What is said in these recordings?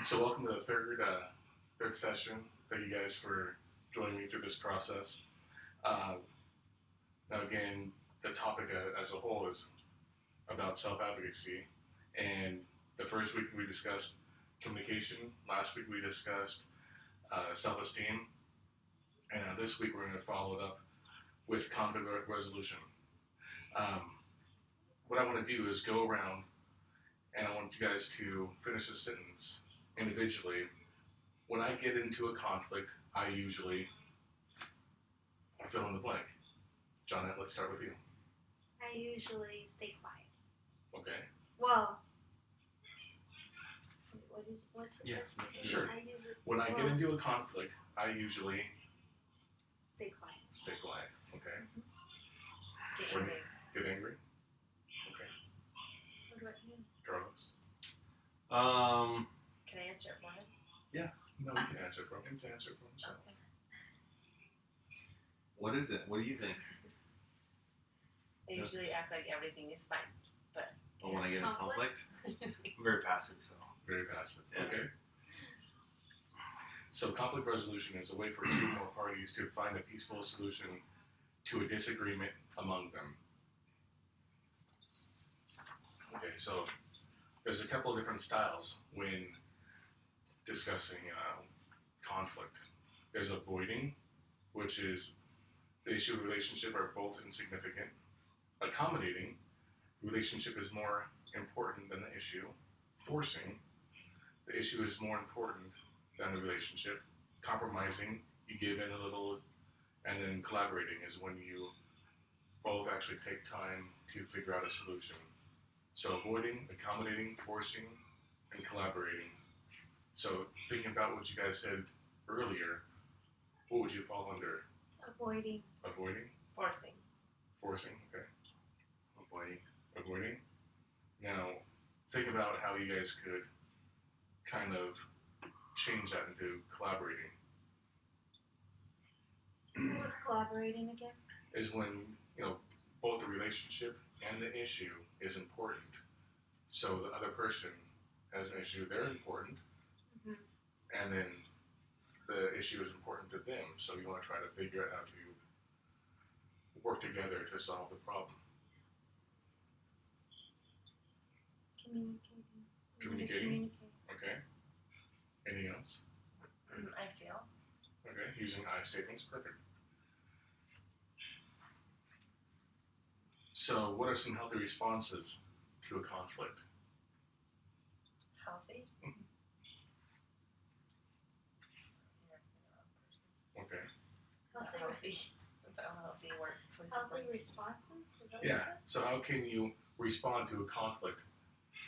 So welcome to the third session. Thank you guys for joining me through this process. Uh, Now again, the topic as a whole is about self-advocacy. And the first week we discussed communication. Last week we discussed self-esteem. And this week we're going to follow it up with conflict resolution. Um, what I want to do is go around and I want you guys to finish a sentence individually. When I get into a conflict, I usually fill in the blank. Jonette, let's start with you. I usually stay quiet. Okay. Well, what's the Yeah, question? sure. I usually, When I get into a conflict, I usually stay quiet. stay quiet. Okay. Get When- angry. Get angry. Okay. What about you? Carlos. Can I answer it for him? No, he can answer for him. He can answer for himself. Okay. What is it? What do you think? I usually act like everything is fine. Well, when I get in Conflict? conflict, I'm very passive, so. Very passive. Yeah. Okay. So conflict resolution is a way for two or more parties to find a peaceful solution to a disagreement among them. Okay, so there's a couple of different styles when discussing conflict. There's avoiding, which is the issue and relationship are both insignificant. Accommodating, the relationship is more important than the issue. Forcing, the issue is more important than the relationship. Compromising, you give in a little, and then collaborating is when you both actually take time to figure out a solution. So avoiding, accommodating, forcing, and collaborating. So thinking about what you guys said earlier, what would you fall under? Avoiding. Avoiding, Forcing. forcing, okay, Avoiding. avoiding. Now, think about how you guys could kind of change that into collaborating. What was collaborating again? Is when, both the relationship and the issue is important. So the other person has an issue, they're important, Mhm. and then the issue is important to them. So you want to try to figure out how to work together to solve the problem. Communicating. Communicating? Okay. Anything else? I feel. Okay. Using I statements, perfect. So what are some healthy responses to a conflict? Healthy. Okay. Healthy, Healthy work. healthy responses? Is that what you Yeah. said? So how can you respond to a conflict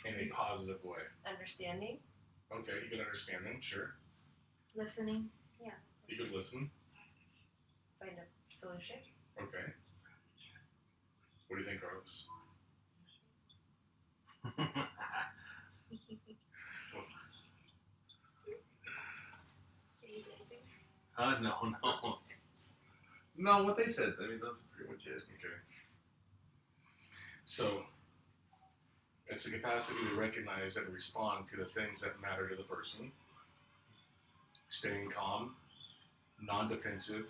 in a positive way? Understanding. Okay, you can understand them, sure. Listening. Yeah. You could listen. Find a solution. Okay. What do you think, Carlos? Are you guessing? No. No, what they said. I mean, that's pretty much it. Okay. So, it's the capacity to recognize and respond to the things that matter to the person. Staying calm, non-defensive,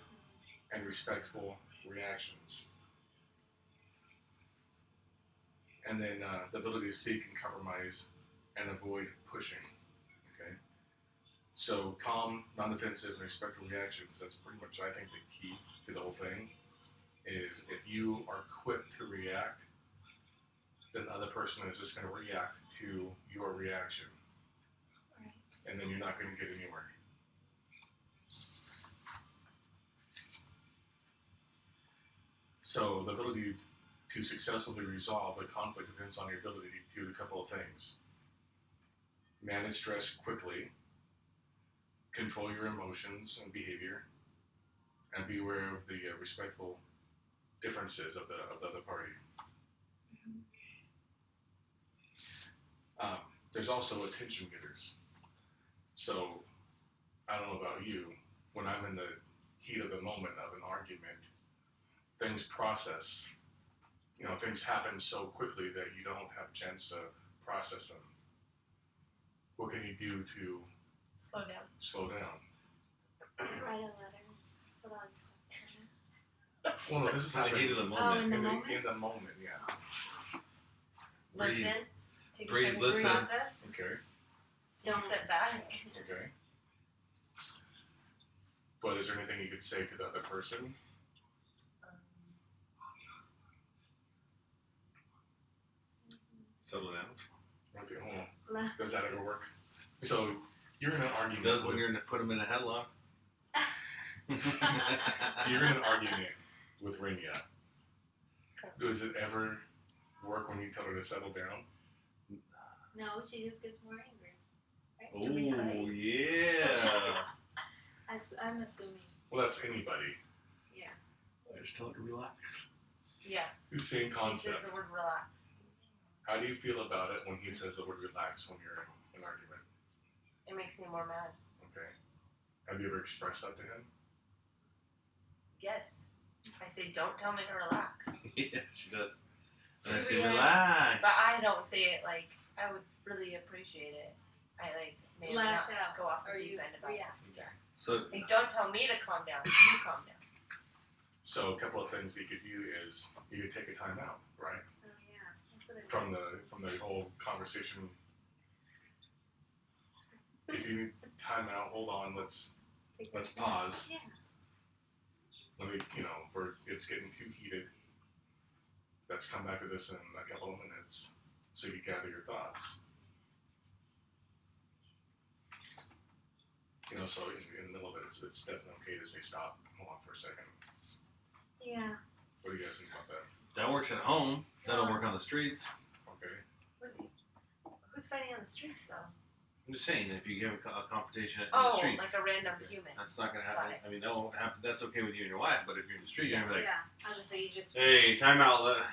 and respectful reactions. And then the ability to seek and compromise and avoid pushing. Okay. So calm, non-defensive, and respectful reactions. That's pretty much, I think, the key to the whole thing. Is if you are quick to react, then the other person is just going to react to your reaction, Right. and then you're not going to get anywhere. So the ability to successfully resolve a conflict depends on your ability to do a couple of things. Manage stress quickly, control your emotions and behavior, and be aware of the respectful differences of the other party. There's also attention getters. So, I don't know about you, when I'm in the heat of the moment of an argument, things process. Things happen so quickly that you don't have a chance to process them. What can you do to Slow down. Slow down. Write a letter. Put on. Well, no, this is In the heat of happening the Oh, moment. in the in moment? the moment, yeah. Breathe. Listen. Take Breathe, a second listen. to process. Okay, Don't step back. okay. But is there anything you could say to the other person? Settle down. Okay, hold on. La- Does that ever work? So you're in an It argument. does when with, you're in put them in a headlock. You're in an argument with Rainia. Does it ever work when you tell her to settle down? No, she just gets more angry. Right? Oh To replay. yeah. I'm assuming. Well, that's anybody. Yeah. I just tell her to relax. Yeah. The same He says concept. the word relax. How do you feel about it when he says the word relax when you're in an argument? It makes me more mad. Okay. Have you ever expressed that to him? Yes. I say, don't tell me to relax. Yeah, she does. And I She say reacts. relax. But I don't say it like, I would really appreciate it. I like, maybe Lash not out. go off the Or deep you end about react. it. Yeah. So Like, don't tell me to calm down. You calm down. So a couple of things you could do is you could take a time out, right? Oh yeah. That's what I From the whole conversation. If you need time out, hold on, let's Take let's that. pause. Yeah. Let me, it's getting too heated. Let's come back to this in a couple of minutes so you gather your thoughts. So in the middle of it, it's definitely okay to say stop, hold on for a second. Yeah. What do you guys think about that? that works at home. That'll work on the streets. Okay. Who's fighting on the streets though? I'm just saying, if you give a confrontation in the Oh, streets, like a random Okay. human. that's not gonna happen. Got it. I mean, that won't happen. That's okay with you and your wife, but if you're in the street, you're gonna be like, Yeah. I was gonna say you just. "Hey, time out."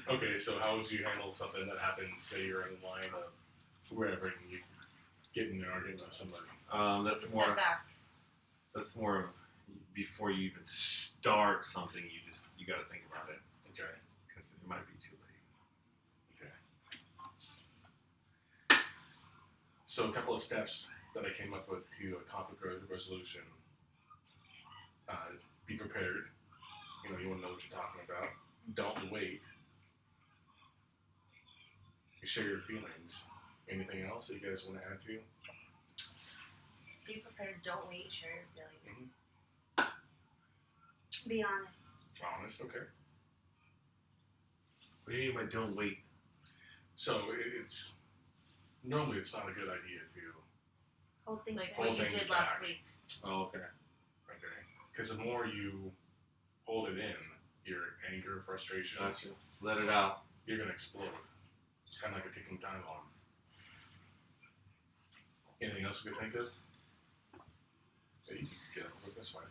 Okay, so how would you handle something that happened, say you're in line of wherever and you get in an argument with somebody? That's Take a more. step back. That's more of before you even start something. You got to think about it Okay. because it might be too late. Okay. So a couple of steps that I came up with to a conflict resolution. Be prepared. You want to know what you're talking about. Don't wait. You share your feelings. Anything else that you guys want to add to? Be prepared. Don't wait. Share your feelings. Be honest. Honest, okay. What do you mean by don't wait? So it's normally it's not a good idea to Hold things Like in. Hold what you things did last back. week. Oh, okay. because the more you hold it in, your anger, frustration, Gotcha. Let it out. you're gonna explode. It's kind of like a ticking time bomb. Anything else you could think of? Yeah, you can get over this way.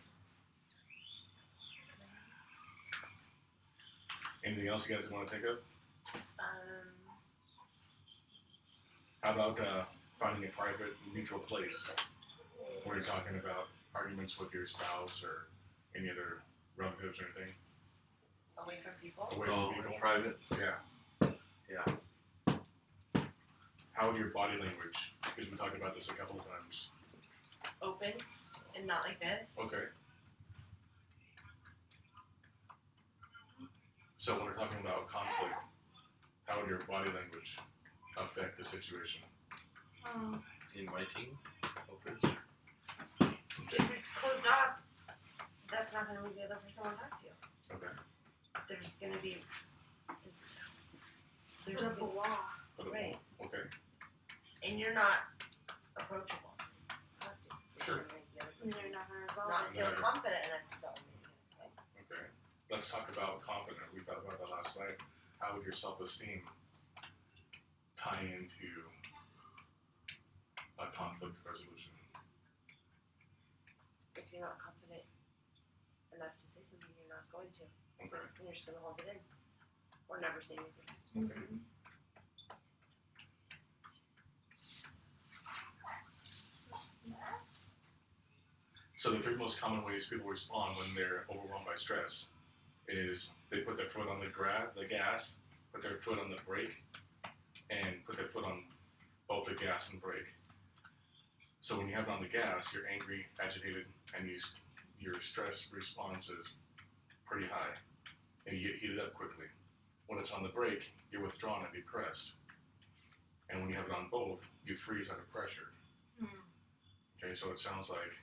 Anything else you guys want to think of? How about finding a private, neutral place where you're talking about arguments with your spouse or any other relatives or anything? Away from people. Away Oh, from people? private. Yeah. Yeah. How would your body language, because we talked about this a couple of times. Open and not like this. Okay. So when we're talking about conflict, how would your body language affect the situation? Inviting. Open. If it's closed off, that's not going to leave the other person want to talk to you. Okay. There's going to be. Put There's up a wall. Put a Right. wall. Okay. and you're not approachable to talk to. So Sure. you're gonna make the other And person they're not gonna resolve not it. feel No. confident enough to tell them what you're gonna say. Okay. Let's talk about confident. We thought about that last night. How would your self-esteem tie into a conflict resolution? If you're not confident enough to say something, you're not going to. Okay. And you're just gonna hold it in. Or never say anything. Okay. Mhm. So the three most common ways people respond when they're overwhelmed by stress is they put their foot on the gas, put their foot on the brake, and put their foot on both the gas and brake. So when you have it on the gas, you're angry, agitated, and your stress response is pretty high, and you get heated up quickly. When it's on the brake, you're withdrawn and depressed. And when you have it on both, you freeze under pressure. Okay, so it sounds like,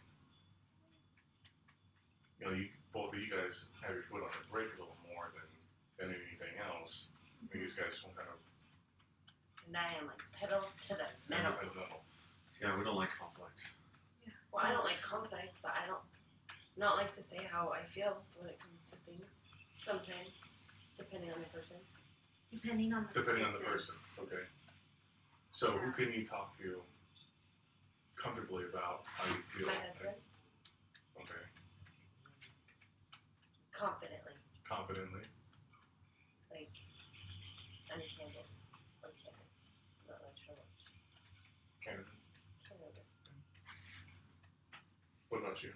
both of you guys have your foot on the brake a little more than anything else. These guys don't kind of And I am like pedal to the metal. I don't know. Yeah, we don't like conflict. Well, I don't like conflict, but I don't not like to say how I feel when it comes to things. Sometimes, depending on the person. Depending on the person. Okay. So who can you talk to comfortably about how you feel? My husband, Okay. confidently, Confidently. like uncandid or candid. I'm not really sure which. Candid. Candid. What about you?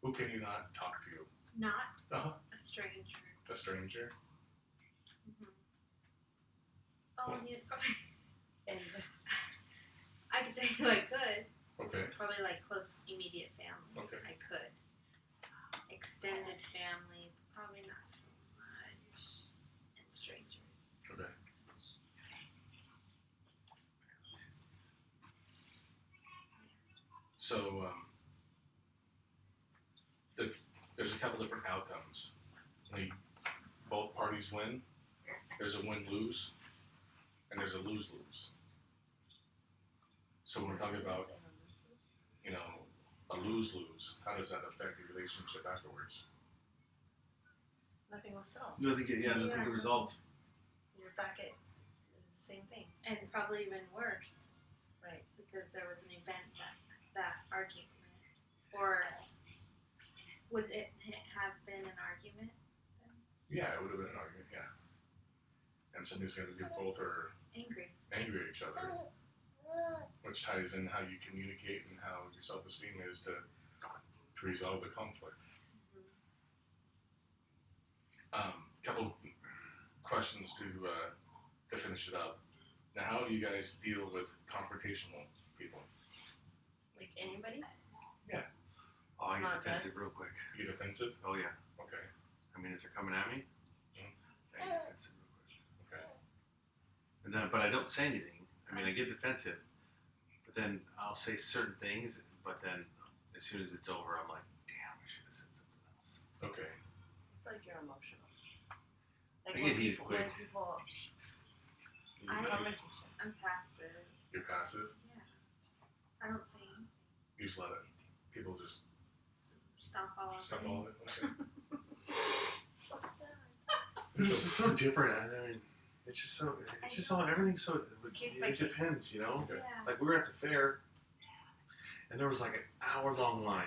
Who can you not talk to? Not Uh-huh. a stranger. A stranger? Oh, Well- And I could tell you I could. Okay. Probably like close immediate family. Okay. I could. Extended family, probably not so much. And strangers. Okay. So, there's a couple different outcomes. Like, both parties win. There's a win-lose, and there's a lose-lose. So when we're talking about, a lose-lose, how does that affect the relationship afterwards? nothing will sell. Nothing get resolved. You're back at the same thing. And probably even worse. Right. Because there was an event that argument. Or would it have been an argument? Yeah, it would have been an argument, yeah. And somebody's going to be both are Angry. angry at each other, which ties in how you communicate and how your self-esteem is to resolve the conflict. Couple questions to finish it up. Now, how do you guys deal with confrontational people? Like anybody? Oh, I get Not defensive real quick. You get defensive? Oh yeah. Okay. I mean, if they're coming at me, I get defensive real quick. Okay. And then, but I don't say anything. I mean, I get defensive, but then I'll say certain things. But then, as soon as it's over, I'm like, damn, I should have said something else. Okay. I feel like you're emotional. Like I get heated quick. when people I- confrontation. I'm passive. You're passive. Yeah. I don't say anything. You just let it. People just Stomp all over stump me. all of it. Okay. What's that? It's just so different. I mean, it's just so. It's just all everything's so. Case by It case. depends, you know. Okay. Yeah. Like we were at the fair, and there was like an hour-long line.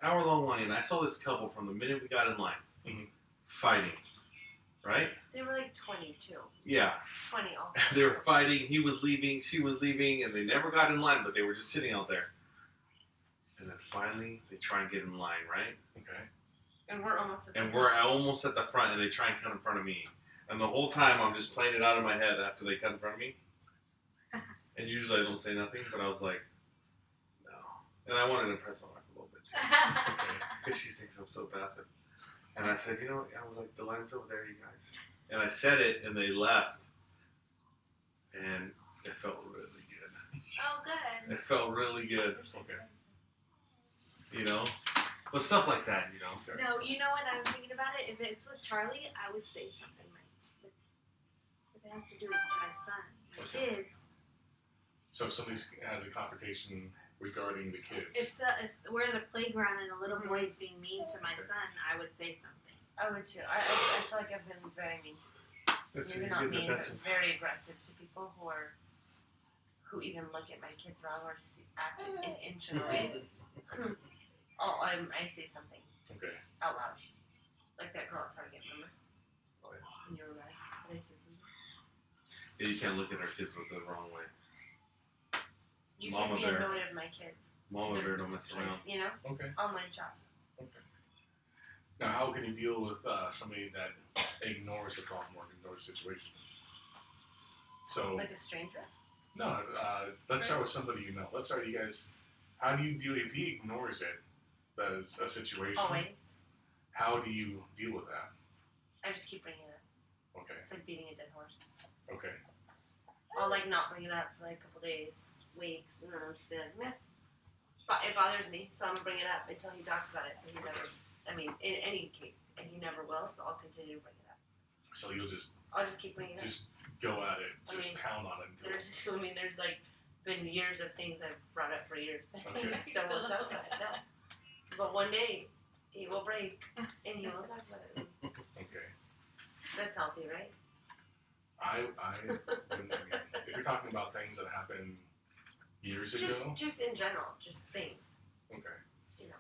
And I saw this couple from the minute we got in line, fighting. Right? They were like 22. Yeah. 20 also. They were fighting. He was leaving. She was leaving, and they never got in line, but they were just sitting out there. And then finally, they try and get in line, right? Okay. And we're almost at the And we're almost at the front, and they try and cut in front of me. And the whole time, I'm just playing it out in my head after they cut in front of me. And usually I don't say nothing, but I was like, no. And I wanted to impress my wife a little bit, too. Okay. Because she thinks I'm so passive. And I said, I was like, the line's over there, you guys. And I said it, and they left. And it felt really good. Oh, good. It felt really good, Okay. But stuff like that, No, you know what I'm thinking about it? If it's with Charlie, I would say something like, if it has to do with my son, the Okay. kids. So if somebody has a confrontation regarding the kids, If we're at a playground and a little boy's being mean to my son, I would say something. I would too. I feel like I've been very mean. That's Maybe you not get mean, but defensive. very aggressive to people who even look at my kids wrong or act an inch of a way. I say something okay. out loud. Like that girl at Target, remember? Oh, yeah. When you were mad. Did I say something? Yeah, you can't look at our kids with the wrong way. You Mama can't be bear. annoyed at my kids. Mama bear don't mess around. You know? Okay. Online shop. Okay. Now, how can you deal with somebody that ignores the problem or ignores the situation? So, Like a stranger? no, let's start with somebody you know. Let's start, you guys how do you deal if he ignores it, as a situation? Always. How do you deal with that? I just keep bringing it up. Okay. It's like beating a dead horse. Okay. I'll like not bring it up for like a couple days, weeks, and then I'm just be like, meh. But it bothers me, so I'm gonna bring it up until he talks about it. And he never, I mean, in any case, and he never will. So I'll continue to bring it up. So you'll just I'll just keep bringing it up. just go at it, I just mean, pound on it until There's like been years of things I've brought up for years. Okay. I still won't talk about it. No. But one day he will break and he will talk about it. okay. That's healthy, right? I mean, if you're talking about things that happened years ago, Just in general, just things. okay. You know.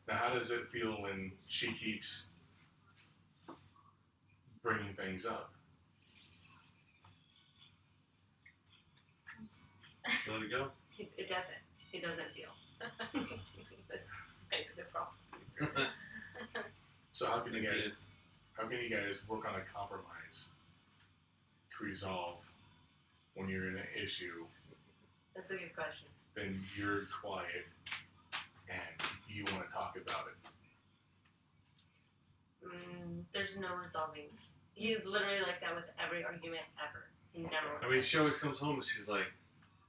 Now, how does it feel when she keeps bringing things up? Let it go. It doesn't. It doesn't feel. That's kind of the problem. So how can you guys work on a compromise to resolve when you're in an issue? That's a good question. Then you're quiet and you want to talk about it. There's no resolving. He's literally like that with every argument ever. He never. I mean, she always comes home and she's like,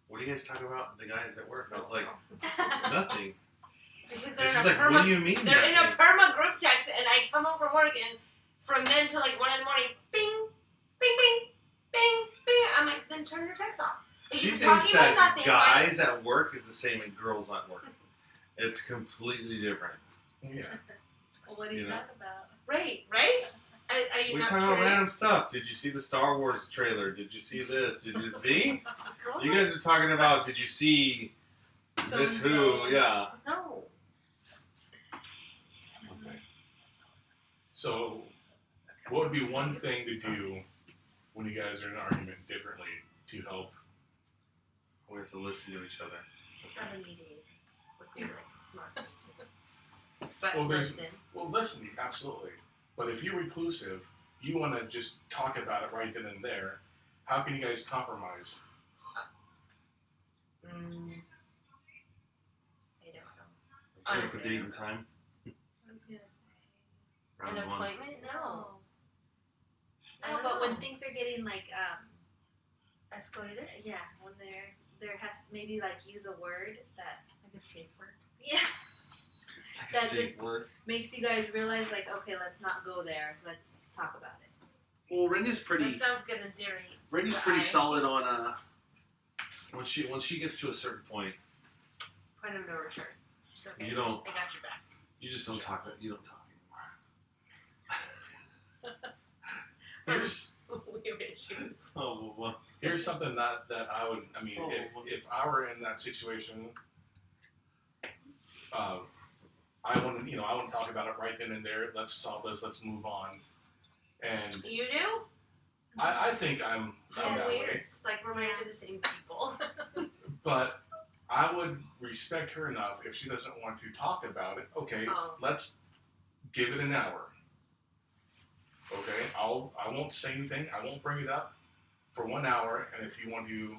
"What do you guys talk about? The guys at work?" I was like, "Nothing." Because they're It's in just a like, what do you mean? They're in a nothing? perma group text, and I come home from work, and from then to like 1 in the morning, bing, bing, bing, bing, bing. I'm like, then turn your text off. If She you're thinks talking about that nothing, why- guys at work is the same as girls at work. It's completely different. Yeah. Well, what do you You know. talk about? Right? Are you We not talk about curious? random stuff. Did you see the Star Wars trailer? Did you see this? Did you see? Girls You guys are talking about. Did you see this? Who? So-and-so. Yeah. No. Okay. So, what would be one thing to do when you guys are in an argument differently to help? We have to listen to each other. Have a meeting would be like smart. But Well, there's- listen. Well, listen, absolutely. But if you're reclusive, you want to just talk about it right then and there. How can you guys compromise? I don't know. Set up Honestly, a I date don't and know. time. I was gonna Round An one. appointment? No. I No, don't but when know. things are getting like Escalated? yeah, when there has maybe like use a word that Like a safe word? yeah Like a That safe just- word. makes you guys realize like okay, let's not go there. Let's talk about it. Well, Randy's That sounds good in theory. Randy's but pretty I- solid on when she gets to a certain point, Point of no return. It's okay. you don't I got your back. you just don't talk anymore. Here's We have issues. Oh well. here's something that I would. I mean, Oh, if I were in that situation, I want to I want to talk about it right then and there. Let's solve this. Let's move on. And You do? I think I'm that weird. way. It's like we're married to the same people. But I would respect her enough if she doesn't want to talk about it. Okay, Oh. let's give it an hour. Okay, I won't say anything. I won't bring it up for 1 hour. And if you want to,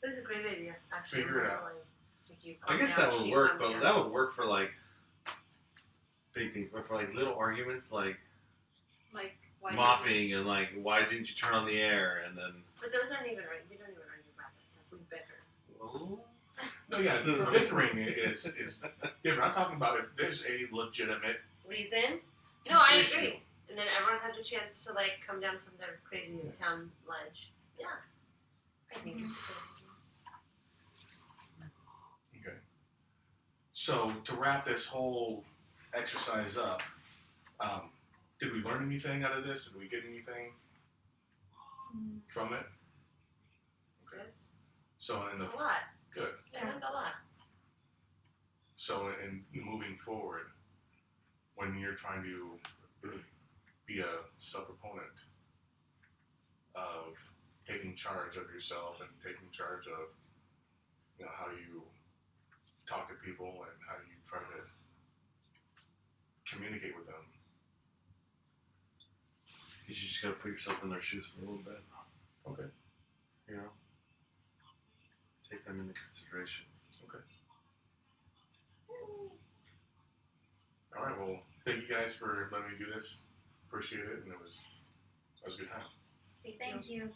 That's a great idea. Actually, Figure it I'm out. gonna, like, you I calm guess down, that would she work, calms but down. that would work for like big things. But for like little arguments, like Like why mopping and like why didn't you turn on the air and then But those aren't even right. We don't even argue about that stuff. We bicker. well, no, yeah, bickering is different. I'm talking about if there's a legitimate Reason? No, I issue. agree. And then everyone has a chance to like come down from their crazy town ledge. Yeah. I think it's a good idea. Okay. So to wrap this whole exercise up, did we learn anything out of this? Did we get anything from it? Okay. Yes. So in the A lot. good. I learned a lot. So in moving forward, when you're trying to be a sub-proponent of taking charge of yourself and taking charge of how you talk to people and how you try to communicate with them. you just gotta put yourself in their shoes for a little bit. Okay. You know? Take them into consideration. So thank you guys for letting me do this. Appreciate it, and it was a good time. Thank you.